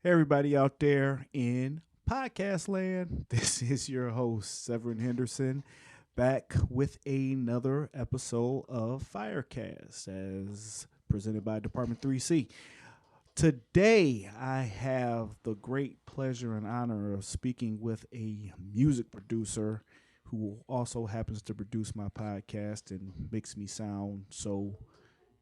Hey, everybody out there in podcast land. This is your host, Severen Henderson, back with another episode of Firecast as presented by Department 3C. Today, I have the great pleasure and honor of speaking with a music producer who also happens to produce my podcast and makes me sound so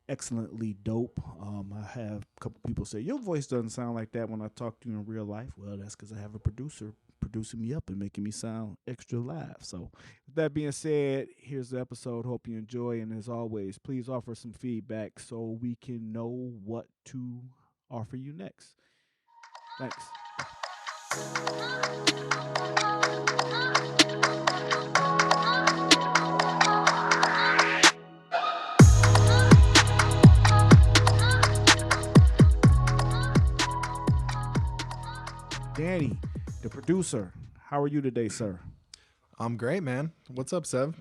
excellently dope. I have a couple people say, your voice doesn't sound like that when I talk to you in real life. Well, that's because I have a producer producing me up and making me sound extra live. So with that being said, here's the episode. Hope you enjoy. And as always, please offer some feedback so we can know what to offer you next. Thanks. Danny, the producer, how are you today, sir? I'm great, man. What's up, Sev?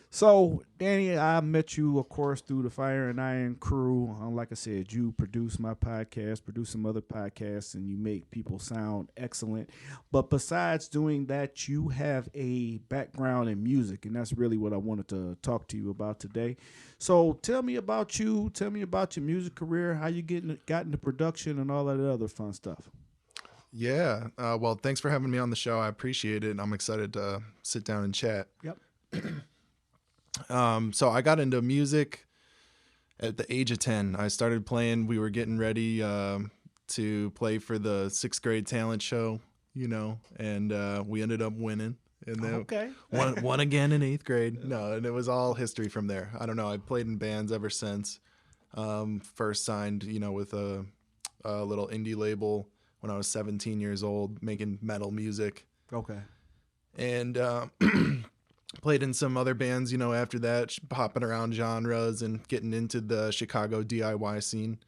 So, Danny, I met you, of course, through the Fire and Iron crew. Like I said, you produce my podcast, produce some other podcasts, and you make people sound excellent. But besides doing that, you have a background in music, and that's really what I wanted to talk to you about today. So, tell me about you. Tell me about your music career, how you got into production, and all that other fun stuff. Yeah. Well, thanks for having me on the show. I appreciate it. I'm excited to sit down and chat. Yep. So I got into music at the age of 10. I started playing. We were getting ready to play for the 6th grade talent show, and we ended up winning. And then won again in 8th grade. No, and it was all history from there. I don't know. I played in bands ever since. First signed, with a little indie label when I was 17 years old, making metal music. Okay. And played in some other bands, after that, hopping around genres and getting into the Chicago DIY scene.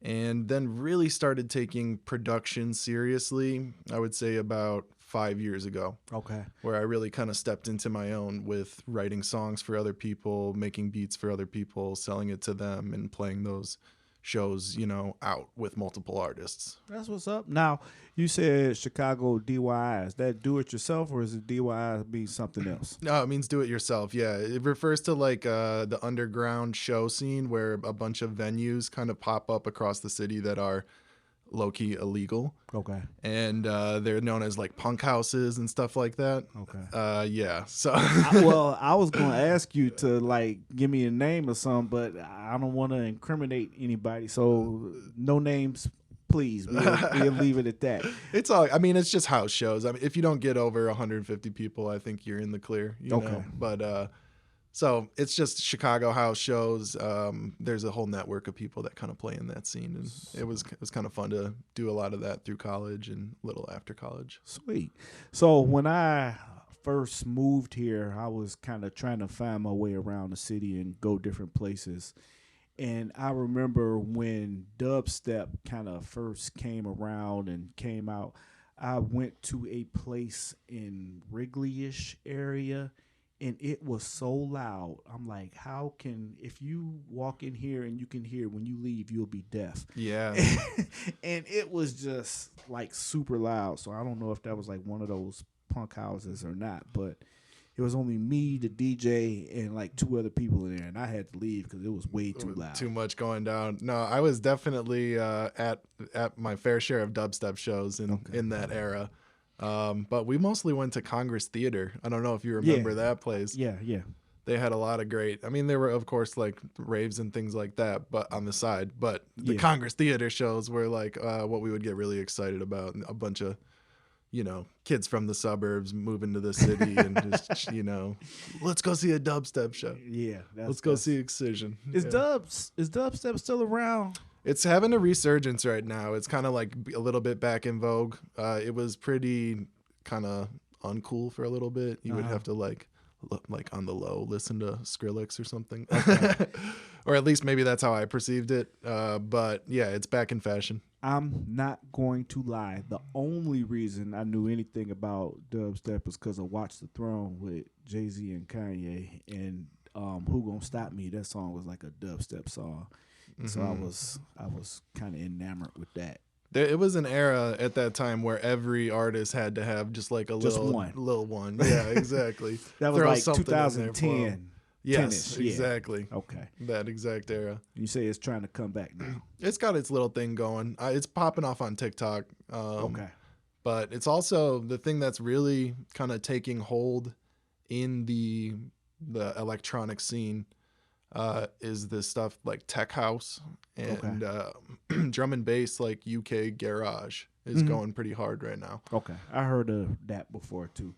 And then really started taking production seriously, I would say about 5 years ago. Okay. Where I really kind of stepped into my own with writing songs for other people, making beats for other people, selling it to them, and playing those shows, out with multiple artists. That's what's up. Now, you said Chicago DIY. Is that do it yourself, or is it DIY be something else? No, it means do it yourself. Yeah, it refers to like the underground show scene where a bunch of venues kind of pop up across the city that are low-key illegal. Okay. And they're known as like punk houses and stuff like that. Okay. Yeah. So I was going to ask you to like give me a name or something, but I don't want to incriminate anybody. So no names, please. We'll leave it at that. It's just house shows. I mean, if you don't get over 150 people, I think you're in the clear, know. But so it's just Chicago house shows. There's a whole network of people that kind of play in that scene, and it was kind of fun to do a lot of that through college and a little after college. Sweet. So when I first moved here, I was kind of trying to find my way around the city and go different places. And I remember when dubstep kind of first came around and came out, I went to a place in Wrigley-ish area. And it was so loud. I'm like, if you walk in here and you can hear, when you leave, you'll be deaf. Yeah. And it was just like super loud. So I don't know if that was like one of those punk houses or not. But it was only me, the DJ, and like 2 other people in there. And I had to leave because it was way too loud. Too much going down. No, I was definitely at my fair share of dubstep shows in that era. But we mostly went to Congress Theater. I don't know if you remember that place. Yeah. They had a lot of great, there were, of course, like raves and things like that, but on the side. But the Congress Theater shows were like what we would get really excited about. A bunch of, kids from the suburbs moving to the city and just, let's go see a dubstep show. Yeah. Let's go see Excision. Is dubstep still around? It's having a resurgence right now. It's kind of like a little bit back in vogue. It was pretty kind of uncool for a little bit. You would have to like on the low listen to Skrillex or something. Okay. Or at least maybe that's how I perceived it. But yeah, it's back in fashion. I'm not going to lie. The only reason I knew anything about dubstep was because I watched The Throne with Jay-Z and Kanye. And Who Gonna Stop Me? That song was like a dubstep song. Mm-hmm. So I was kind of enamored with that. It was an era at that time where every artist had to have just like a Just little one. Yeah, exactly. That was Throw like something in there for 'em. 2010. Yes, 10-ish, yeah. exactly. Okay. That exact era. You say it's trying to come back now. It's got its little thing going. It's popping off on TikTok. Okay. But it's also the thing that's really kind of taking hold in the electronic scene is this stuff like tech house and drum and bass, like UK garage is going pretty hard right now. Okay. I heard of that before too.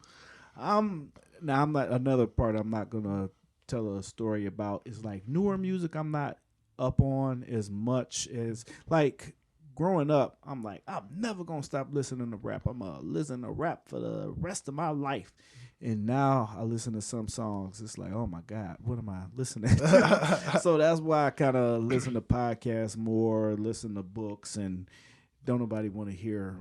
I'm not another part I'm not gonna tell a story about is like newer music I'm not up on as much as like growing up. I'm like, I'm never gonna stop listening to rap. I'm gonna listen to rap for the rest of my life. And now I listen to some songs. It's like, oh my God, what am I listening to? So that's why I kind of listen to podcasts more, listen to books, and don't nobody want to hear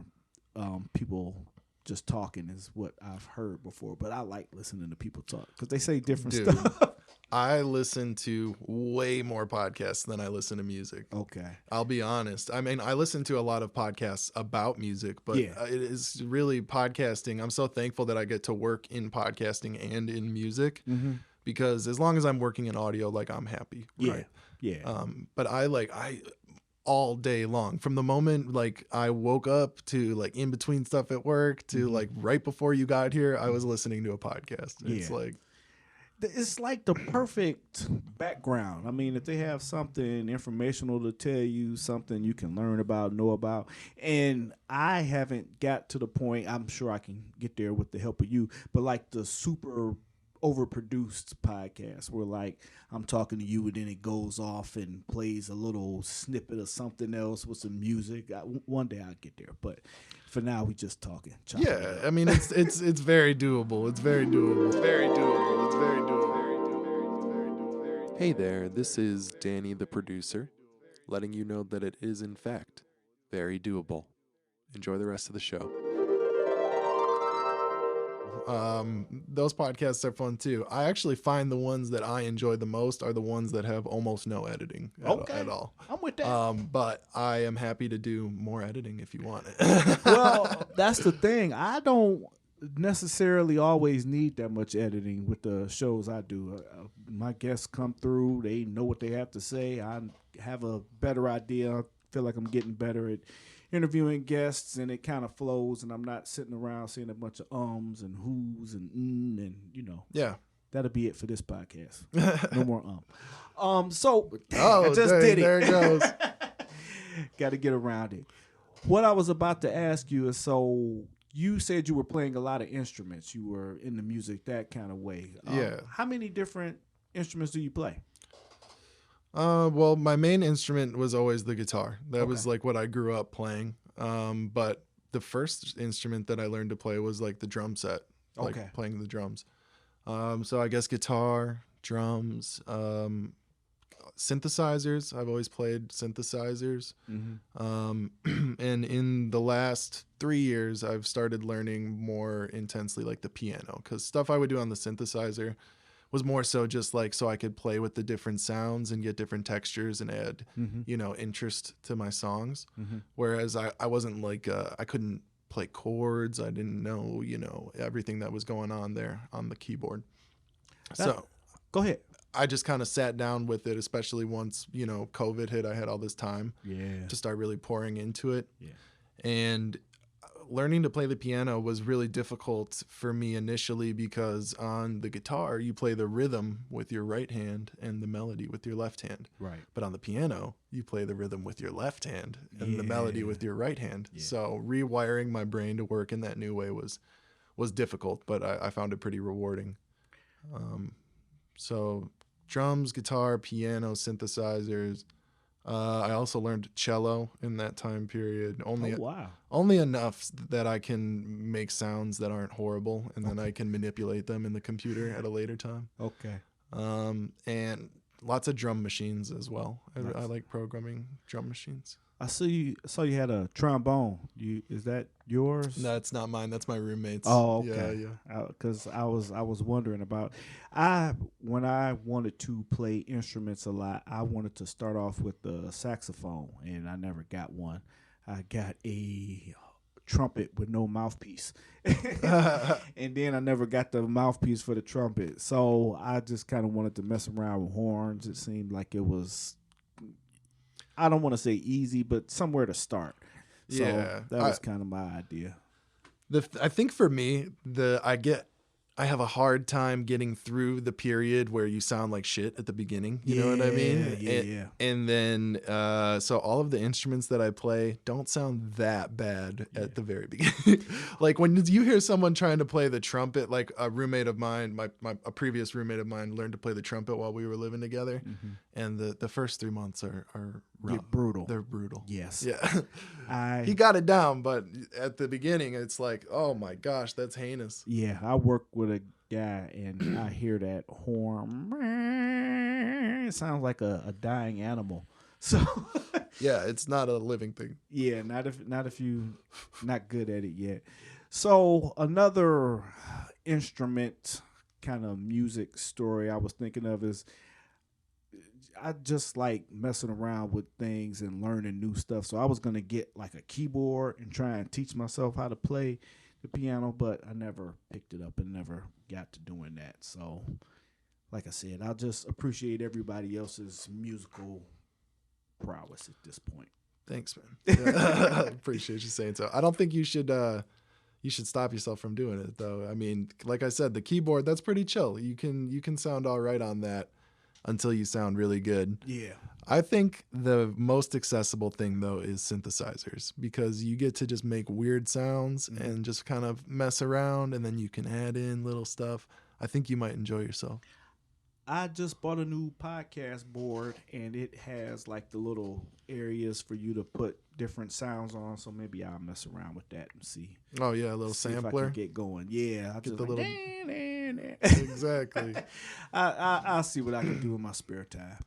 people just talking is what I've heard before. But I like listening to people talk because they say different stuff. I listen to way more podcasts than I listen to music. Okay. I'll be honest. I mean, I listen to a lot of podcasts about music, but it is really podcasting. I'm so thankful that I get to work in podcasting and in music because as long as I'm working in audio, like I'm happy. Right? Yeah. But I all day long from the moment like I woke up to like in between stuff at work to like right before you got here, I was listening to a podcast. It's like the perfect background. I mean, if they have something informational to tell you, something you can learn about, know about, and I haven't got to the point, I'm sure I can get there with the help of you, but like the super overproduced podcast where like I'm talking to you and then it goes off and plays a little snippet of something else with some music. One day I'll get there, but for now we just talking. Yeah, I mean it's very doable. It's very doable. It's very doable. It's very doable. Hey there, this is Danny the producer, letting you know that it is in fact very doable. Enjoy the rest of the show. Those podcasts are fun too. I actually find the ones that I enjoy the most are the ones that have almost no editing at all. I'm with that. But I am happy to do more editing if you want it. Well, that's the thing. I don't necessarily always need that much editing with the shows I do. My guests come through. They know what they have to say. I have a better idea. I feel like I'm getting better at interviewing guests, and it kind of flows, and I'm not sitting around saying a bunch of ums and who's and and Yeah. That'll be it for this podcast. No more So I just did it. There it goes. Got to get around it. What I was about to ask you is, so you said you were playing a lot of instruments. You were in the music that kind of way. Yeah. How many different instruments do you play? Well, my main instrument was always the guitar. That was like what I grew up playing. But the first instrument that I learned to play was like the drum set, like playing the drums. So I guess guitar, drums, synthesizers. I've always played synthesizers. And in the last 3 years, I've started learning more intensely like the piano, because stuff I would do on the synthesizer was more so just like so I could play with the different sounds and get different textures and add, interest to my songs. Whereas I wasn't like, I couldn't play chords. I didn't know, everything that was going on there on the keyboard. So go ahead. I just kind of sat down with it, especially once, COVID hit. I had all this time to start really pouring into it. Yeah. And learning to play the piano was really difficult for me initially because on the guitar, you play the rhythm with your right hand and the melody with your left hand. Right. But on the piano, you play the rhythm with your left hand and the melody with your right hand. Yeah. So rewiring my brain to work in that new way was difficult, but I found it pretty rewarding. So drums, guitar, piano, synthesizers. I also learned cello in that time period. Only enough that I can make sounds that aren't horrible, and then I can manipulate them in the computer at a later time. Okay. And lots of drum machines as well. Nice. I like programming drum machines. I saw you had a trombone. Is that yours? No, it's not mine. That's my roommate's. Oh, okay. Yeah. Because I was wondering about. When I wanted to play instruments a lot, I wanted to start off with the saxophone, and I never got one. I got a trumpet with no mouthpiece. And then I never got the mouthpiece for the trumpet. So I just kind of wanted to mess around with horns. It seemed like it was, I don't want to say easy, but somewhere to start. So that was kind of my idea. I think for me, I have a hard time getting through the period where you sound like shit at the beginning. You know what I mean? Yeah. And then, so all of the instruments that I play don't sound that bad at the very beginning. Like when you hear someone trying to play the trumpet, like a roommate of mine, a previous roommate of mine learned to play the trumpet while we were living together. Mm-hmm. And the first 3 months are rough. Brutal. They're brutal. Yes. Yeah. He got it down, but at the beginning, it's like, oh my gosh, that's heinous. Yeah, I work with a guy, and I hear that horn. It sounds like a dying animal. So yeah, it's not a living thing. Yeah, not if you not good at it yet. So another instrument kind of music story I was thinking of is I just like messing around with things and learning new stuff. So I was going to get like a keyboard and try and teach myself how to play the piano, but I never picked it up and never got to doing that. So like I said, I'll just appreciate everybody else's musical prowess at this point. Thanks, man. I appreciate you saying so. I don't think you should stop yourself from doing it though. I mean, like I said, the keyboard, that's pretty chill. You can sound all right on that until you sound really good. Yeah. I think the most accessible thing though is synthesizers, because you get to just make weird sounds and just kind of mess around, and then you can add in little stuff. I think you might enjoy yourself. I just bought a new podcast board, and it has like the little areas for you to put different sounds on. So maybe I'll mess around with that and see. Oh yeah, a little sampler. If I can get going. Yeah, I'll get the like, little. Exactly. I'll see what I can do in my spare time.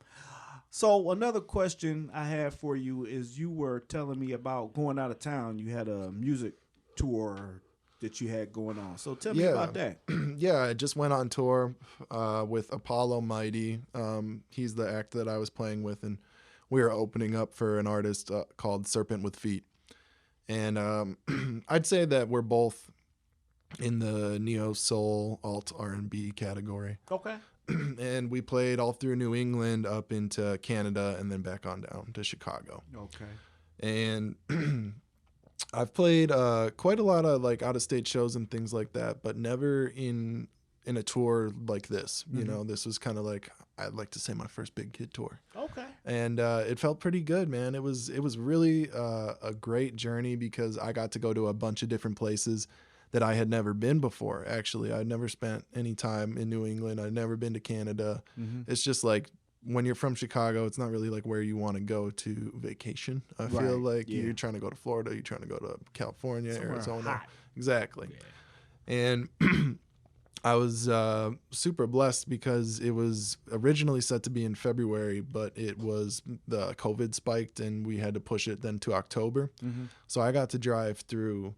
So another question I have for you is, you were telling me about going out of town. You had a music tour that you had going on. So tell me about that. Yeah, I just went on tour with Apollo Mighty. He's the act that I was playing with, and we were opening up for an artist called Serpent with Feet. And I'd say that we're both in the neo soul alt R&B category. Okay. And we played all through New England up into Canada and then back on down to Chicago. Okay. And I've played quite a lot of like out of state shows and things like that, but never in a tour like this. You know, this was kind of like, I'd like to say, my first big kid tour. Okay. And it felt pretty good, man. It was really a great journey, because I got to go to a bunch of different places that I had never been before. Actually, I'd never spent any time in New England. I'd never been to Canada. It's just like, when you're from Chicago, it's not really like where you want to go to vacation. I feel like you're trying to go to Florida, you're trying to go to California, somewhere Arizona. Hot. Exactly. Yeah. And I was super blessed, because it was originally set to be in February, but the COVID spiked and we had to push it then to October. So I got to drive through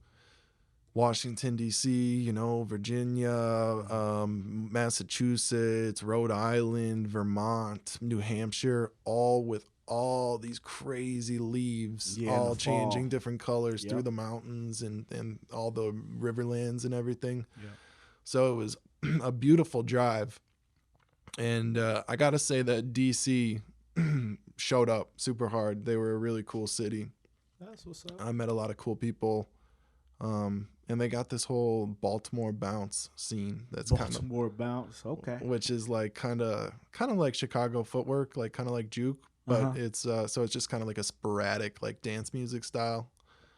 Washington, D.C., Virginia, Massachusetts, Rhode Island, Vermont, New Hampshire, all with all these crazy leaves, all changing different colors through the mountains and all the riverlands and everything. Yeah. So it was a beautiful drive. And I got to say that D.C. showed up super hard. They were a really cool city. That's what's up. I met a lot of cool people. And they got this whole Baltimore bounce scene. That's Baltimore bounce, okay. Which is like kind of like Chicago footwork, like kind of like juke, but it's so it's just kind of like a sporadic like dance music style.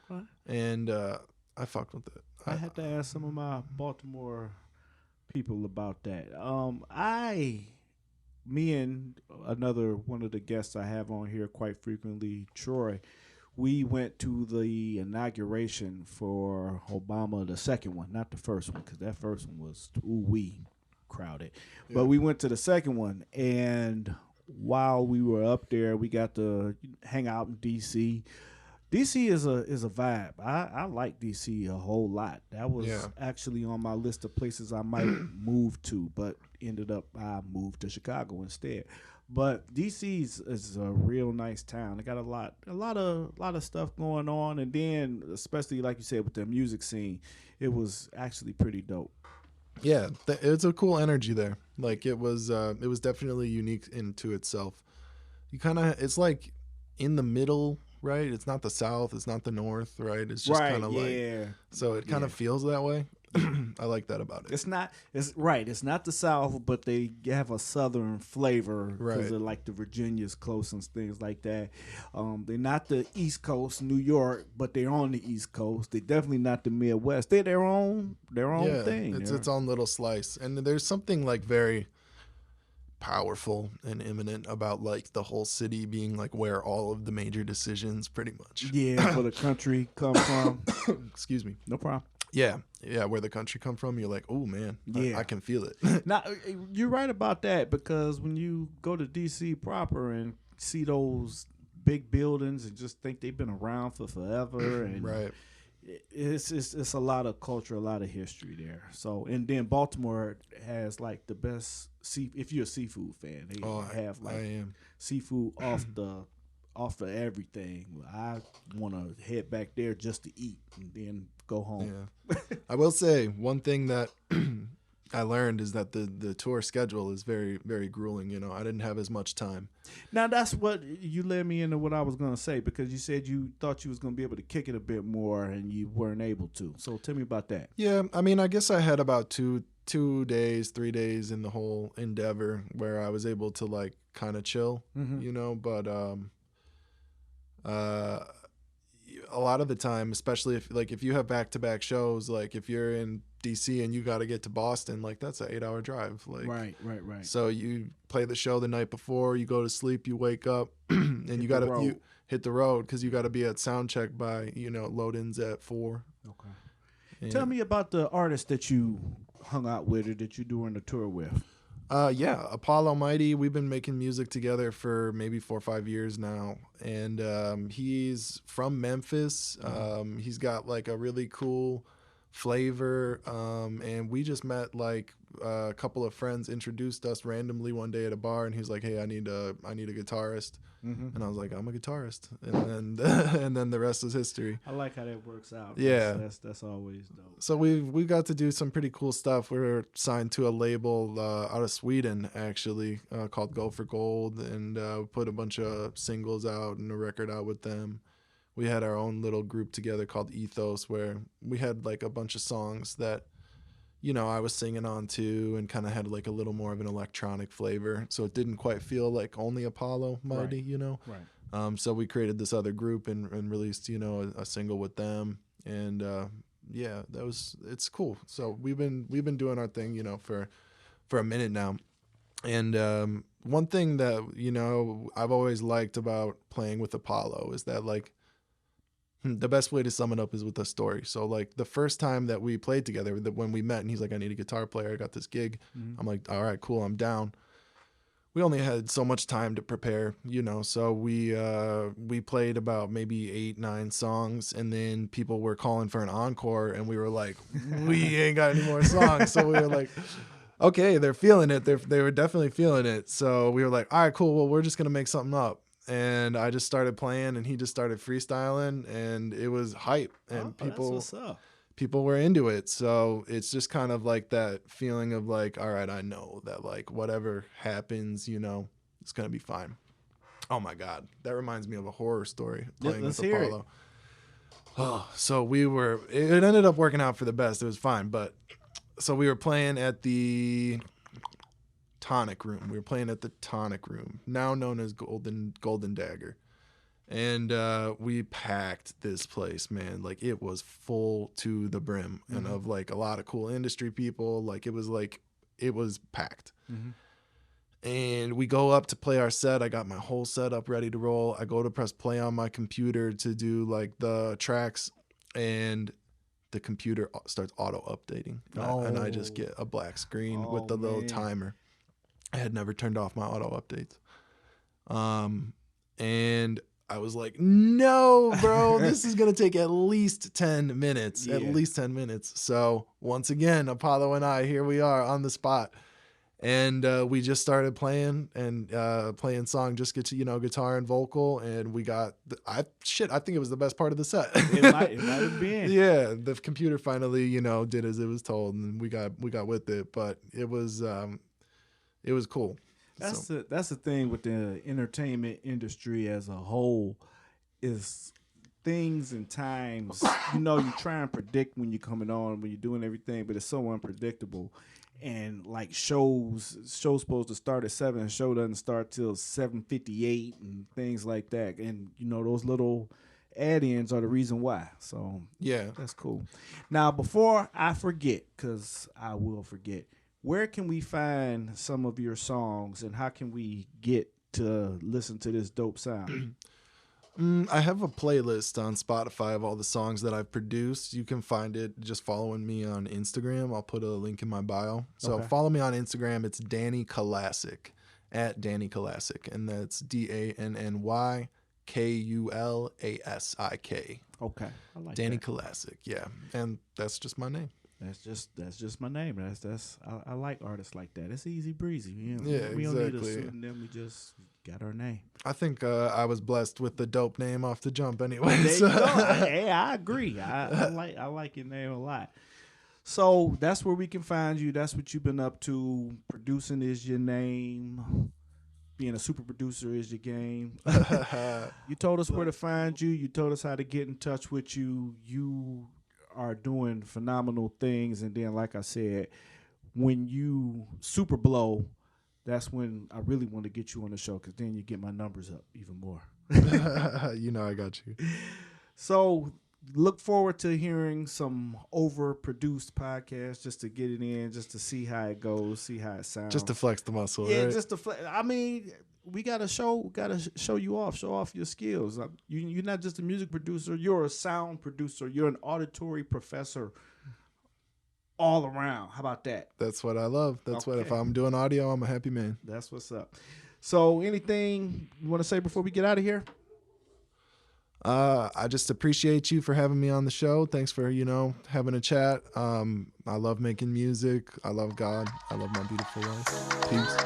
Okay. And I fucked with it. I had to ask some of my Baltimore people about that. Me and another one of the guests I have on here quite frequently, Troy, we went to the inauguration for Obama, the second one, not the first one, because that first one was crowded. Yeah. But we went to the second one, and while we were up there, we got to hang out in D.C. D.C. is a vibe. I like D.C. a whole lot. That was actually on my list of places I might move to, but ended up I moved to Chicago instead. But DC is a real nice town. They got a lot of stuff going on, and then especially like you said with the music scene, it was actually pretty dope. Yeah, it's a cool energy there. Like it was definitely unique into itself. You kind of, it's like in the middle, right? It's not the South, it's not the North, right? It's just kind of like, so it kind of feels that way. I like that about it. It's not the South, but they have a Southern flavor because of like the Virginia's close and things like that. They're not the East Coast, New York, but they're on the East Coast. They're definitely not the Midwest. They're their own thing. It's its own little slice, and there's something like very powerful and imminent about like the whole city being like where all of the major decisions pretty much where the country come from. Excuse me. No problem. Yeah, where the country come from, you're like, oh man, I can feel it. Now, you're right about that, because when you go to DC proper and see those big buildings and just think they've been around for forever, and right, it's a lot of culture, a lot of history there. So, and then Baltimore has like the best if you're a seafood fan, they have like seafood off of everything. I want to head back there just to eat and then go home. Yeah. I will say one thing that I learned is that the tour schedule is very, very grueling. You know, I didn't have as much time. Now that's what you led me into what I was going to say, because you said you thought you was going to be able to kick it a bit more and you weren't able to. So tell me about that. Yeah, I mean, I guess I had about 3 days in the whole endeavor where I was able to like kind of chill, you know, but a lot of the time, especially if you have back-to-back shows, like if you're in DC and you got to get to Boston, like that's an 8-hour drive. Like right. So you play the show the night before, you go to sleep, you wake up, and you hit the road because you got to be at sound check by load-ins at 4. Okay. And tell me about the artists that you hung out with or that you doing the tour with. Apollo Mighty, we've been making music together for maybe 4 or 5 years now, and he's from Memphis. He's got like a really cool flavor, and we just met like a couple of friends introduced us randomly one day at a bar, and he's like, hey, I need a guitarist. And I was like, I'm a guitarist, and then the rest is history. I like how that works out. Yeah, that's always dope. So we got to do some pretty cool stuff. We were signed to a label out of Sweden actually called Go for Gold, and put a bunch of singles out and a record out with them. We had our own little group together called Ethos, where we had like a bunch of songs that I was singing on to, and kind of had like a little more of an electronic flavor. So it didn't quite feel like only Apollo Mighty, Right. So we created this other group and released, a single with them. And it's cool. So we've been doing our thing, for a minute now. And one thing that, I've always liked about playing with Apollo is that like, the best way to sum it up is with a story. So like the first time that we played together, when we met and he's like, I need a guitar player, I got this gig. I'm like, all right, cool, I'm down. We only had so much time to prepare, so we played about maybe 8-9 songs, and then people were calling for an encore, and we were like, we ain't got any more songs. So we were like, okay, they're feeling it. They were definitely feeling it. So we were like, all right, cool, well, we're just gonna make something up. And I just started playing, and he just started freestyling, and it was hype, and people were into it. So it's just kind of like that feeling of like, all right, I know that like whatever happens, it's gonna be fine. Oh my God, that reminds me of a horror story playing with Apollo. Oh, so it ended up working out for the best. It was fine, but so we were playing at the Tonic Room. We were playing at the Tonic Room, now known as Golden Dagger. And we packed this place, man. Like it was full to the brim, and of like a lot of cool industry people. Like it was packed. And we go up to play our set. I got my whole set up ready to roll. I go to press play on my computer to do like the tracks, and the computer starts auto updating, and I just get a black screen with the little timer. I had never turned off my auto updates. And I was like, no, bro, this is going to take at least 10 minutes, at least 10 minutes. So once again, Apollo and I, here we are on the spot. And we just started playing song, just guitar and vocal, and we got I think it was the best part of the set. It might have been. Yeah, the computer finally did as it was told, and we got with it, but it was cool. That's the thing with the entertainment industry as a whole is things and times. You try and predict when you're coming on, when you're doing everything, but it's so unpredictable. And like show's supposed to start at 7, and show doesn't start till 7:58 and things like that. And those little add-ins are the reason why. So yeah, that's cool. Now, before I forget, because I will forget, where can we find some of your songs, and how can we get to listen to this dope sound? I have a playlist on Spotify of all the songs that I've produced. You can find it just following me on Instagram. I'll put a link in my bio. So follow me on Instagram. It's Danny Kulasik, at Danny Kulasik. And that's DANNYKULASIK. Okay. I like Danny that. Kulasik. Yeah. And that's just my name. That's just my name. I like artists like that. It's easy breezy. Yeah, we don't need a exactly. pseudonym. We just got our name. I think I was blessed with the dope name off the jump anyway. There you go. I agree. I like your name a lot. So that's where we can find you. That's what you've been up to. Producing is your name. Being a super producer is your game. You told us where to find you. You told us how to get in touch with you. You are doing phenomenal things. And then, like I said, when you super blow, that's when I really want to get you on the show, because then you get my numbers up even more. I got you. So look forward to hearing some overproduced podcasts, just to get it in, just to see how it goes, see how it sounds. Just to flex the muscle, yeah, right? just to flex. I mean, we gotta show you off, show off your skills. You're not just a music producer; you're a sound producer. You're an auditory professor. All around. How about that? That's what I love. That's what, if Okay. I'm doing audio, I'm a happy man. That's what's up. So anything you want to say before we get out of here? I just appreciate you for having me on the show. Thanks for, having a chat. I love making music. I love God. I love my beautiful wife. Peace.